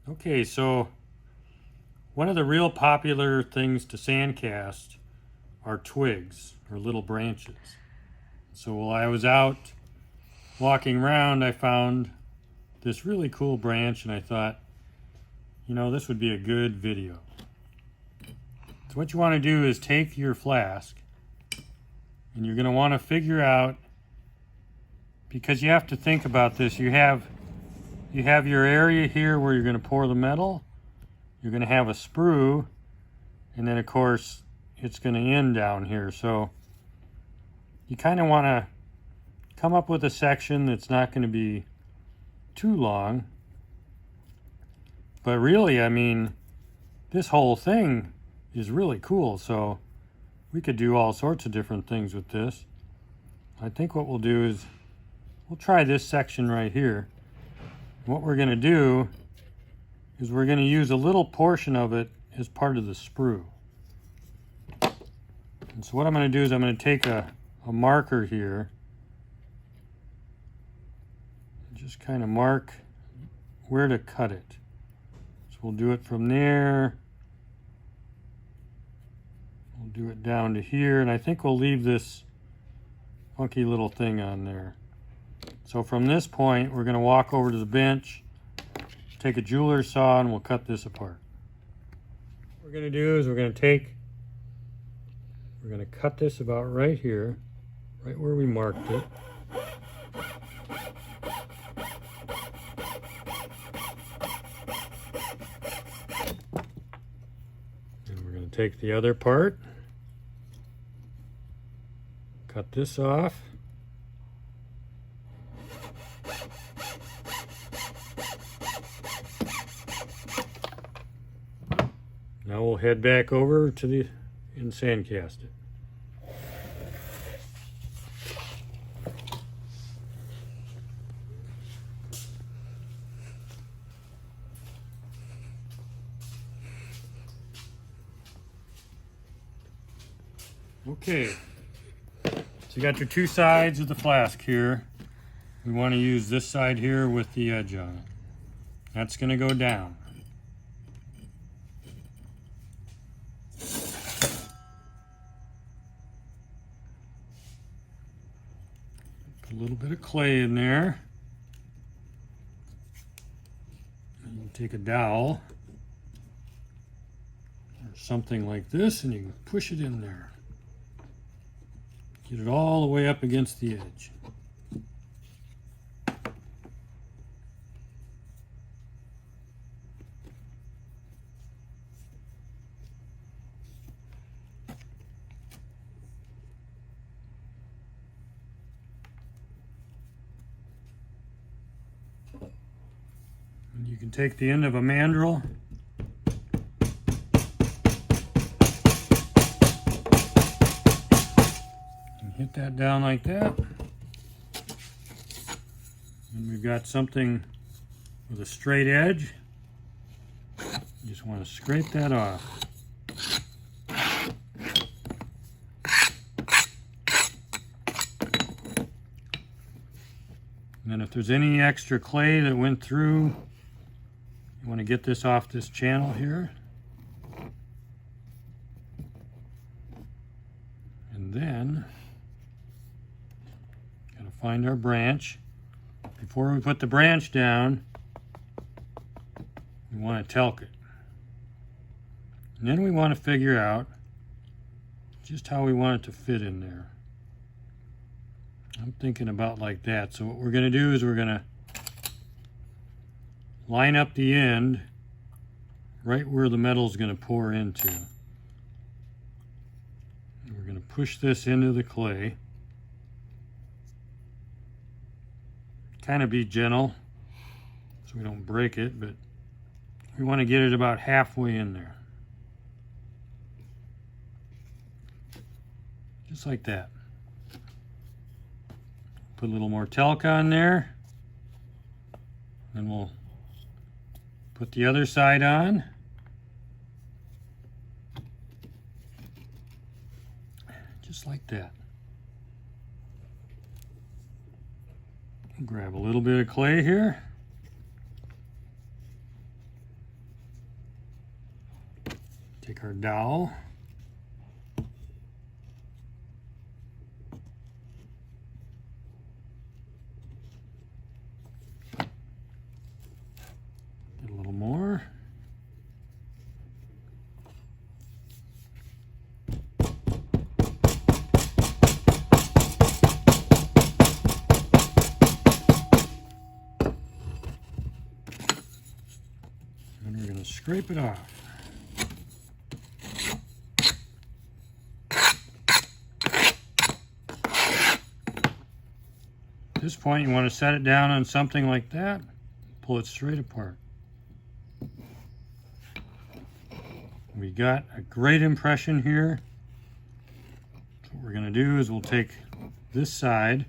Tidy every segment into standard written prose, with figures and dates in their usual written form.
Okay, so one of the real popular things to sandcast are twigs or little branches. So while I was out walking around, I found this really cool branch and I thought, this would be a good video. So what you want to do is take your flask and you're going to want to figure out, because you have to think about this, you have your area here where you're going to pour the metal. You're going to have a sprue, and then of course it's going to end down here. So you kind of want to come up with a section that's not going to be too long. But really, I mean, this whole thing is really cool. So we could do all sorts of different things with this. I think what we'll do is we'll try this section right here. What we're going to do is we're going to use a little portion of it as part of the sprue. And so what I'm going to do is I'm going to take a marker here and just kind of mark where to cut it. So we'll do it from there. We'll do it down to here, and I think we'll leave this funky little thing on there. So from this point, we're going to walk over to the bench, take a jeweler's saw, and we'll cut this apart. What we're going to do is we're going to cut this about right here, right where we marked it. And we're going to take the other part, cut this off. Now we'll head back over to the and sandcast it. Okay, so you got your two sides of the flask here. We want to use this side here with the edge on it. That's going to go down. Put a little bit of clay in there. And you take a dowel or something like this and you can push it in there. Get it all the way up against the edge. And you can take the end of a mandrel and hit that down like that. And we've got something with a straight edge. You just want to scrape that off. And then if there's any extra clay that went through, you want to get this off this channel here. And then, gotta find our branch. Before we put the branch down, we want to talc it. And then we want to figure out just how we want it to fit in there. I'm thinking about like that. So what we're going to do is we're going to line up the end right where the metal is going to pour into. And we're going to push this into the clay. Kind of be gentle so we don't break it, but we want to get it about halfway in there. Just like that. Put a little more talc on there. Then we'll put the other side on. Just like that. Grab a little bit of clay here. Take our dowel. Get a little more. And we're going to scrape it off. At this point, you want to set it down on something like that, pull it straight apart. We got a great impression here. So what we're going to do is we'll take this side,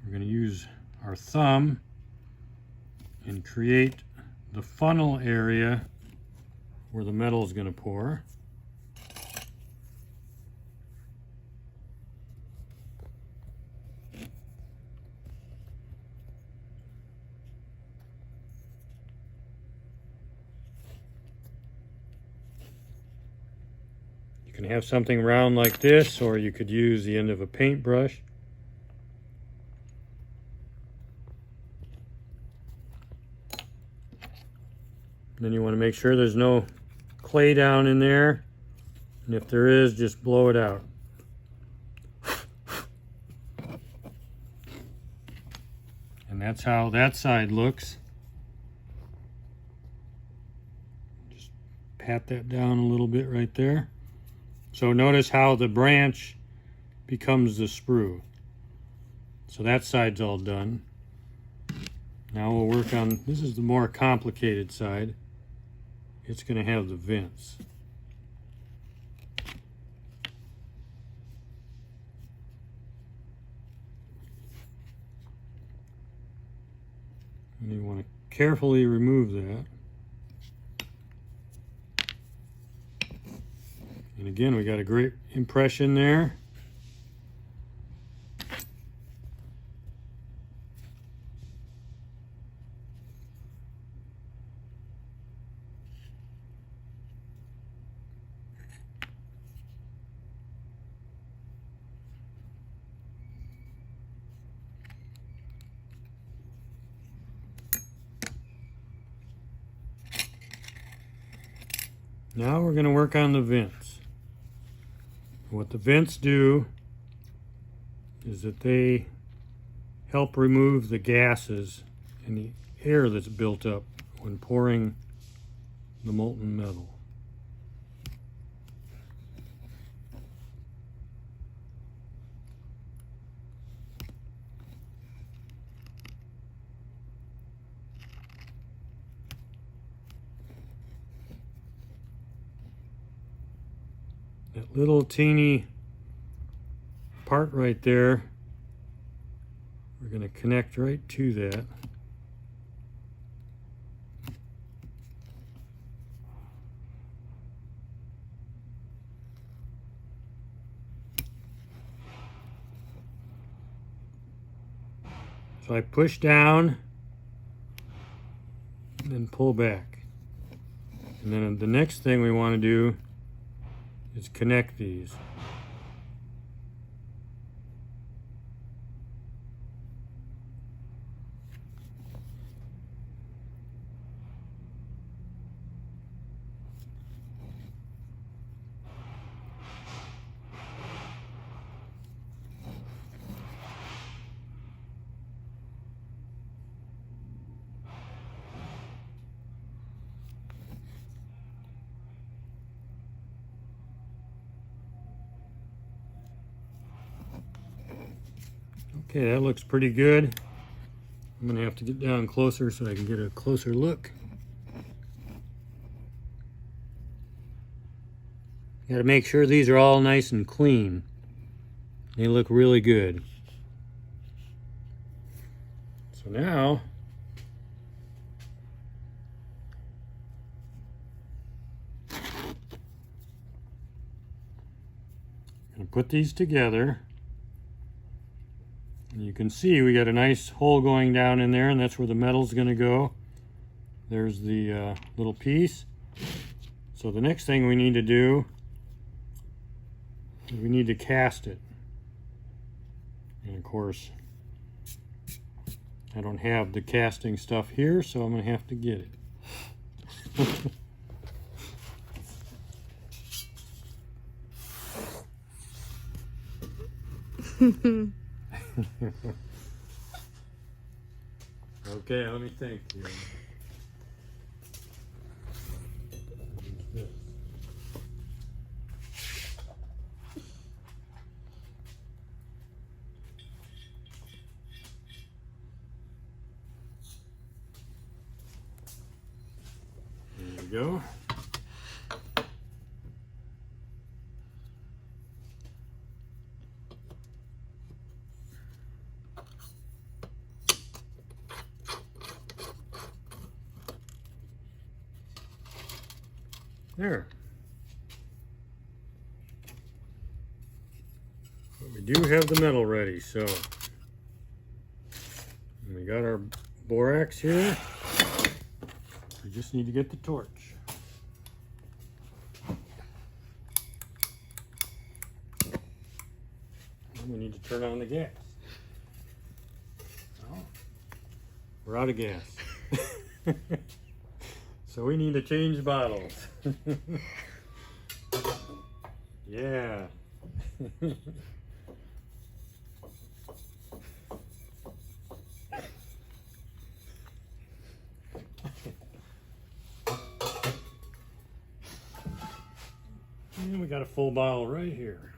we're going to use our thumb and create the funnel area where the metal is going to pour. You can have something round like this, or you could use the end of a paintbrush. Then you want to make sure there's no clay down in there, and if there is, just blow it out. And that's how that side looks. Just pat that down a little bit right there. So notice how the branch becomes the sprue. So that side's all done. Now we'll work on, this is the more complicated side. It's going to have the vents. And you want to carefully remove that. And again, we got a great impression there. Now we're going to work on the vents. What the vents do is that they help remove the gases and the air that's built up when pouring the molten metal. That little teeny part right there, we're going to connect right to that. So I push down and then pull back. And then the next thing we want to do is connect these. Okay, that looks pretty good. I'm going to have to get down closer so I can get a closer look. You got to make sure these are all nice and clean. They look really good. So now, I'm going to put these together. And you can see we got a nice hole going down in there, and that's where the metal's going to go. There's the little piece. So the next thing we need to do is we need to cast it. And of course, I don't have the casting stuff here, so I'm going to have to get it. Okay, let me think here. There we go. There. But we do have the metal ready, so we got our borax here. We just need to get the torch. And we need to turn on the gas. Oh, we're out of gas. So we need to change bottles. Yeah. And we got a full bottle right here.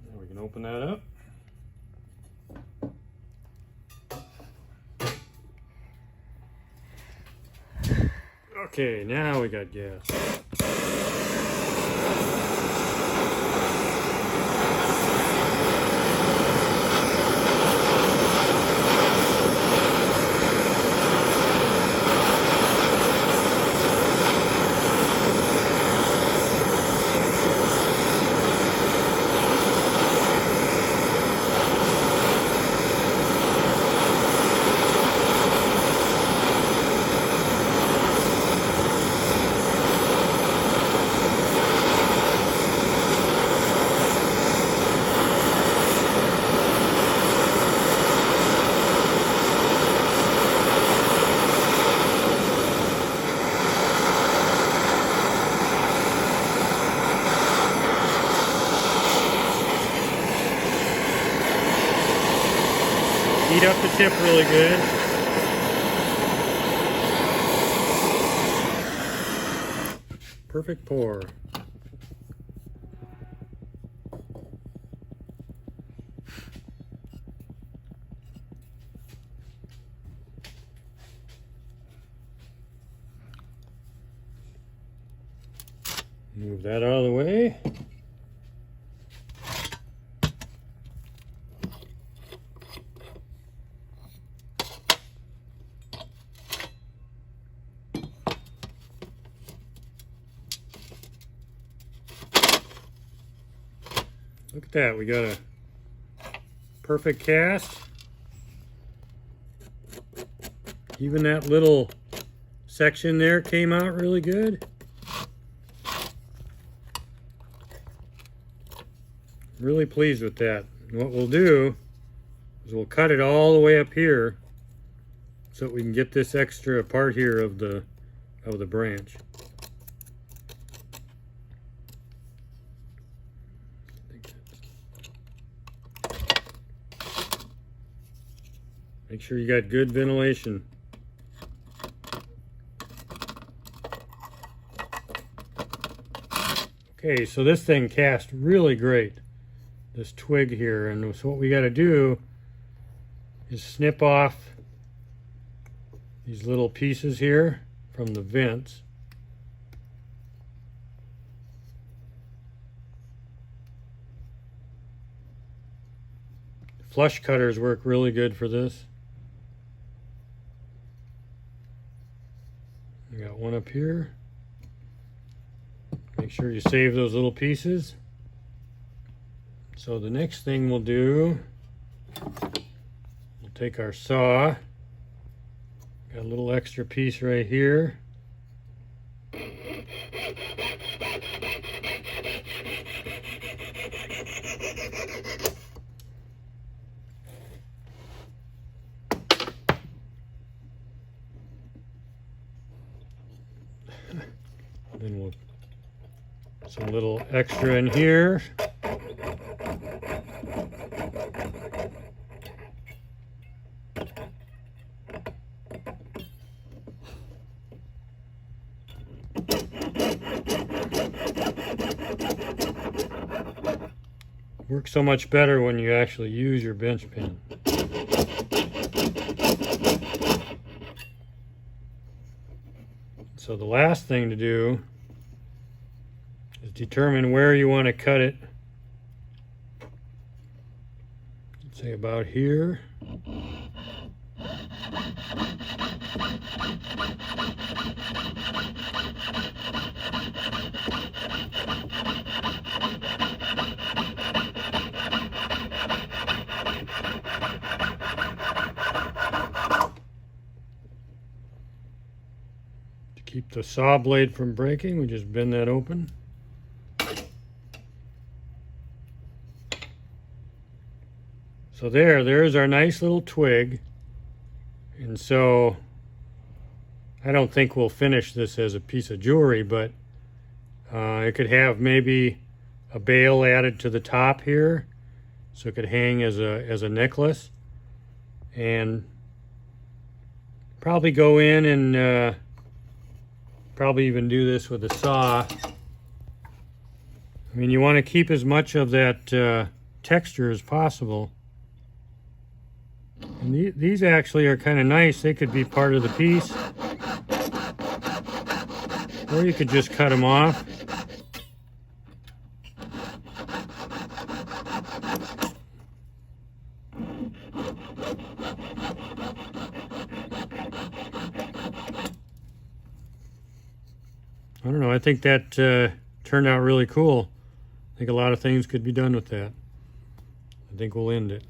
Now we can open that up. Okay, now we got gas. Heat up the tip really good. Perfect pour. Move that out of the way. Look at that, we got a perfect cast. Even that little section there came out really good. Really pleased with that. And what we'll do is we'll cut it all the way up here so that we can get this extra part here of the branch. Make sure you got good ventilation. Okay, so this thing cast really great, this twig here, and so what we got to do is snip off these little pieces here from the vents. Flush cutters work really good for this. I got one up here. Make sure you save those little pieces. So the next thing we'll do, we'll take our saw. Got a little extra piece right here. Then we'll some little extra in here. Works so much better when you actually use your bench pin. So the last thing to do is determine where you want to cut it. Let's say about here. Keep the saw blade from breaking, we just bend that open. So there's our nice little twig. And so I don't think we'll finish this as a piece of jewelry, but it could have maybe a bail added to the top here, so it could hang as a necklace, and probably go in and probably even do this with a saw. I mean, you want to keep as much of that texture as possible. And these actually are kind of nice. They could be part of the piece, or you could just cut them off. I don't know, I think that turned out really cool. I think a lot of things could be done with that. I think we'll end it.